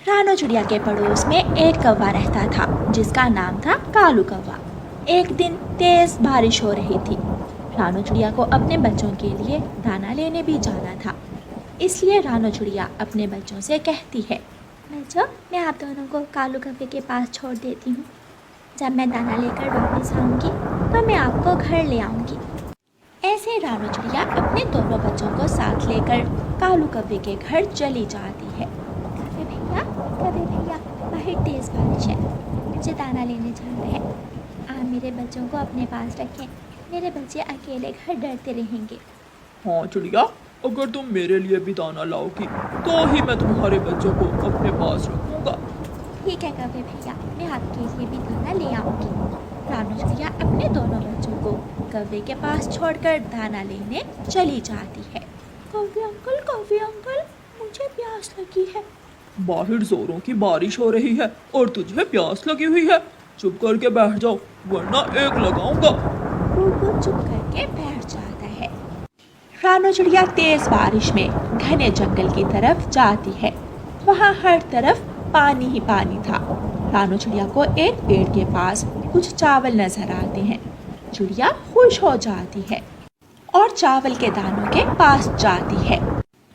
रानो चिड़िया के पड़ोस में एक कौवा रहता था जिसका नाम था कालू कौवा। एक दिन तेज बारिश हो रही थी। रानो चिड़िया को अपने बच्चों के लिए दाना लेने भी जाना था। इसलिए रानो चिड़िया अपने बच्चों से कहती है, बच्चों, मैं आप दोनों को कालू कौवे के पास छोड़ देती हूँ। जब मैं दाना लेकर वापस आऊँगी तो मैं आपको घर ले आऊँगी। ऐसे रानो चिड़िया अपने दोनों बच्चों को साथ लेकर कालू कौवे के घर चली जाती है। कौवे भैया, बाहर तेज बारिश है, मुझे दाना लेने जाना है। आप मेरे बच्चों को अपने पास रखें, मेरे बच्चे अकेले घर डरते रहेंगे। हाँ चिड़िया, अगर तुम मेरे लिए भी दाना लाओगी तो ही मैं तुम्हारे बच्चों को अपने पास रखूंगा। ठीक है कौवे भैया, मैं आपके लिए भी दाना ले आऊँगी। रानो चिड़िया अपने दोनों बच्चों को कौवे के पास छोड़कर दाना लेने चली जाती है। कौवे अंकल, मुझे प्यास लगी है। बाहर जोरों की बारिश हो रही है और तुझे प्यास लगी हुई है। चुप करके बैठ जाओ वरना एक लगाऊंगा। वो चुप करके बैठ जाता है। रानो चिड़िया तेज बारिश में घने जंगल की तरफ जाती है। वहाँ हर तरफ पानी ही पानी था। रानो चिड़िया को एक पेड़ के पास कुछ चावल नजर आते हैं। चिड़िया खुश हो जाती है और चावल के दानों के पास जाती है।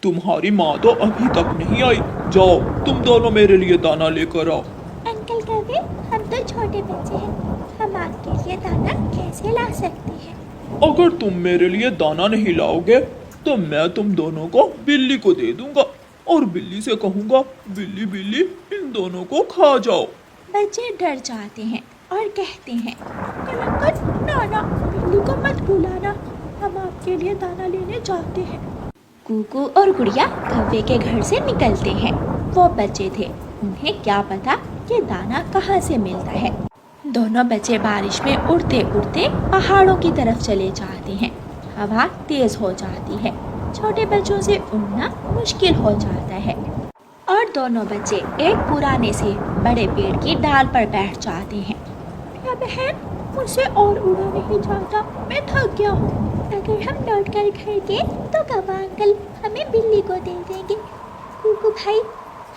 तुम्हारी माँ तो अभी तक नहीं आई, जाओ तुम दोनों मेरे लिए दाना लेकर आओ। अंकल कौवे, हम तो छोटे बच्चे हैं, हम आपके लिए दाना कैसे ला सकते हैं? अगर तुम मेरे लिए दाना नहीं लाओगे तो मैं तुम दोनों को बिल्ली को दे दूंगा और बिल्ली से कहूँगा, बिल्ली बिल्ली इन दोनों को खा जाओ। बच्चे डर जाते हैं और कहते हैं, अंकल ना, बिल्ली को मत बुलाना, हम आपके लिए दाना लेने जाते हैं। कुकू और गुड़िया कौवे के घर से निकलते हैं। वो बच्चे थे, उन्हें क्या पता कि दाना कहाँ से मिलता है। दोनों बच्चे बारिश में उड़ते उड़ते पहाड़ों की तरफ चले जाते हैं। हवा तेज हो जाती है, छोटे बच्चों से उड़ना मुश्किल हो जाता है और दोनों बच्चे एक पुराने से बड़े पेड़ की डाल पर बैठ जाते हैं। बहन, मुझसे और उड़ा नहीं जाता, मैं थक गया हूँ। अगर हम लौट कर घर गए तो कौवा अंकल हमें बिल्ली को दे देंगे। कुकू भाई,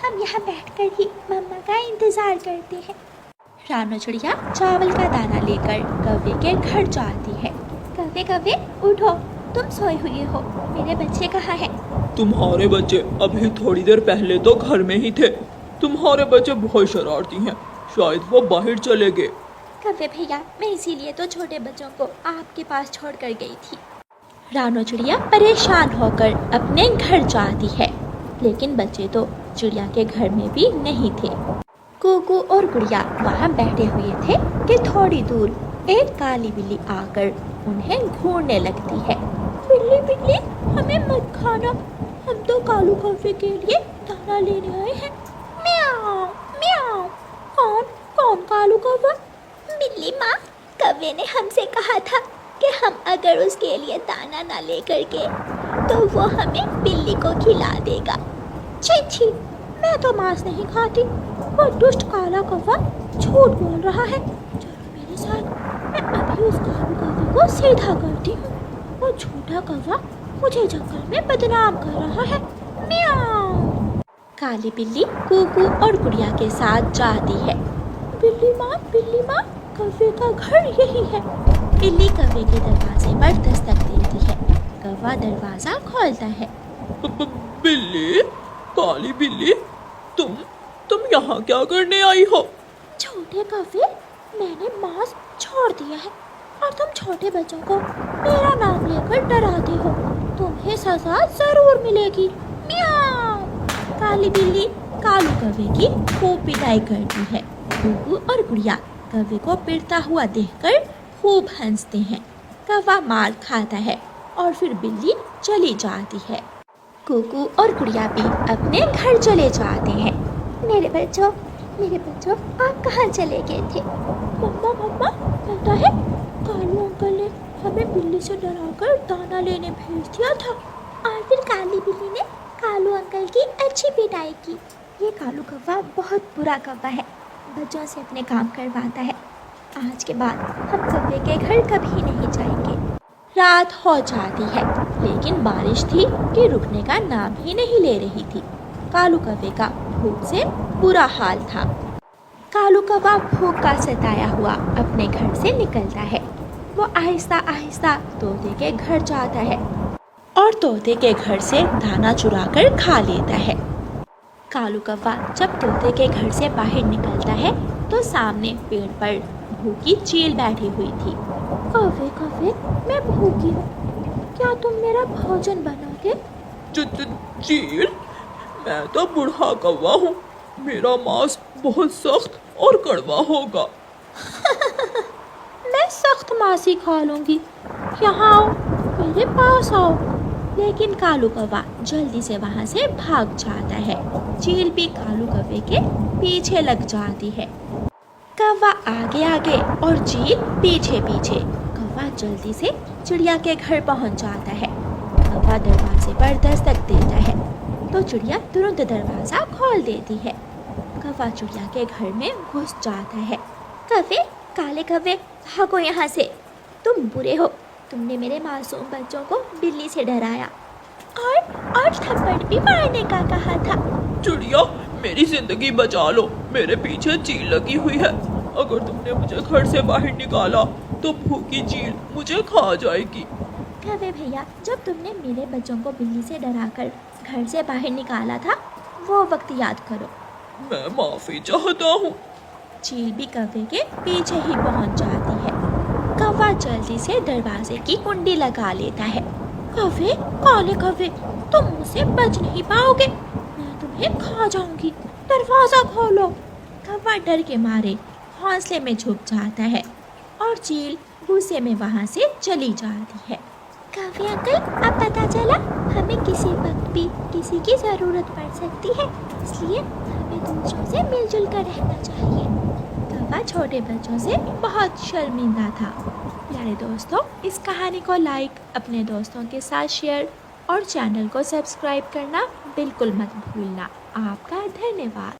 हम यहाँ बैठकर ही मम्मा का इंतजार करते हैं। रानो चिड़िया चावल का दाना लेकर कौवे के घर जाती है। कौवे उठो, तुम सोए हुए हो, मेरे बच्चे कहाँ हैं? तुम्हारे बच्चे अभी थोड़ी देर पहले तो घर में ही थे। तुम्हारे बच्चे बहुत शरारती हैं, शायद वो बाहर चले गए। कौवे भैया, मैं इसीलिए तो छोटे बच्चों को आपके पास छोड़ कर गई थी। रानो चिड़िया परेशान होकर अपने घर जाती है, लेकिन बच्चे तो चिड़िया के घर में भी नहीं थे। कुकू और गुड़िया वहाँ बैठे हुए थे कि थोड़ी दूर एक काली बिल्ली आकर उन्हें घूरने लगती है। बिल्ली, हमें मत खाना, हम तो कालू कौवे के लिए दाना लेने आए हैं। म्याऊ म्याऊ। कौन कालू कौवा? बिल्ली माँ, कौवे ने हमसे कहा था कि हम अगर उसके लिए दाना ना लेकर गए तो वो हमें बिल्ली को खिला देगा। छी, मैं तो मांस नहीं खाती। वो दुष्ट काला कौवा झूठ बोल रहा है। चलो मेरे साथ, मैं अभी उस कालू कौवे को सीधा करती हूँ। वो झूठा कौवा मुझे जंगल में बदनाम कर रहा है। म्याऊ। काली बिल्ली कुकू और गुड़िया के साथ जाती है। बिल्ली माँ, कौवे का घर यही है। बिल्ली कौवे के दरवाजे पर दस्तक देती है। कौवा दरवाजा खोलता है। बिल्ली, काली बिल्ली, तुम यहाँ क्या करने आई हो? छोटे कौवे, मैंने मांस छोड़ दिया है और तुम छोटे बच्चों को मेरा नाम लेकर डराते हो, तुम्हें सजा जरूर मिलेगी। म्याऊ। काली बिल्ली कालू कौवे की खूब पिटाई करती है। कुकू और गुड़िया कौवे को पिटता हुआ देखकर खूब हंसते हैं। कौवा मार खाता है और फिर बिल्ली चली जाती है। कुकू और गुड़िया भी अपने घर चले जाते हैं। मेरे बच्चों, आप कहाँ चले गए थे? मम्मा, पता है, कालू अंकल ने हमें बिल्ली से डराकर दाना लेने भेज दिया था और फिर काली बिल्ली ने कालू अंकल की अच्छी पिटाई की। ये कालू कौवा बहुत बुरा कौवा है, बच्चों से अपने काम करवाता है। आज के बाद हम कौवे के घर कभी नहीं जाएंगे। रात हो जाती है, लेकिन बारिश थी कि रुकने का नाम ही नहीं ले रही थी। कालू कौवे का भूख से बुरा हाल था। कालू कौवा भूख का सताया हुआ अपने घर से निकलता है। वो आहिस्ता आहिस्ता तोते के घर जाता है और तोते के घर से दाना चुरा कर खा लेता है। कालू कौवा जब तोते के घर से बाहर निकलता है तो सामने पेड़ पर भूखी चील बैठी हुई थी। कौवे कौवे, मैं भूखी हूँ, क्या तुम मेरा भोजन बनाओगे? चील, मैं तो बूढ़ा कौवा हूँ, मेरा मांस बहुत सख्त और कड़वा होगा। मैं सख्त मांस ही खा लूंगी, यहाँ आओ, मेरे पास आओ। लेकिन कालू कौवा जल्दी से वहाँ से भाग जाता है। चील भी कालू कौवे के पीछे लग जाती है। कौवा आगे आगे और चील पीछे पीछे। कौवा जल्दी से चिड़िया के घर पहुँच जाता है। कौवा दरवाजे पर दस्तक देता है तो चिड़िया तुरंत दरवाज़ा खोल देती है। कौवा चिड़िया के घर में घुस जाता है। कौवे, काले कौवे, भागो यहाँ से, तुम बुरे हो, तुमने मेरे मासूम बच्चों को बिल्ली से डराया और थप्पड़ भी मारने का कहा था। चिड़िया, मेरी जिंदगी बचा लो, मेरे पीछे चील लगी हुई है। अगर तुमने मुझे घर से बाहर निकाला तो भूखी चील मुझे खा जाएगी। कौवे भैया, जब तुमने मेरे बच्चों को बिल्ली से डराकर घर से बाहर निकाला था वो वक्त याद करो। मैं माफी चाहता हूँ। चील भी कौवे के पीछे ही पहुँच जाती है। कौवा जल्दी से दरवाजे की कुंडी लगा लेता है। कौवे, काले कौवे, तुम मुझसे बच नहीं पाओगे, मैं तुम्हें खा जाऊंगी, दरवाजा खोलो। कौवा डर के मारे हौसले में छुप जाता है और चील गुस्से में वहाँ से चली जाती है। कौवे अंकल, अब पता चला हमें किसी वक्त भी किसी की ज़रूरत पड़ सकती है, इसलिए हमें दूसरों से मिलजुल कर रहना चाहिए। कौवा छोटे बच्चों से बहुत शर्मिंदा था। प्यारे दोस्तों, इस कहानी को लाइक, अपने दोस्तों के साथ शेयर और चैनल को सब्सक्राइब करना बिल्कुल मत भूलना। आपका धन्यवाद।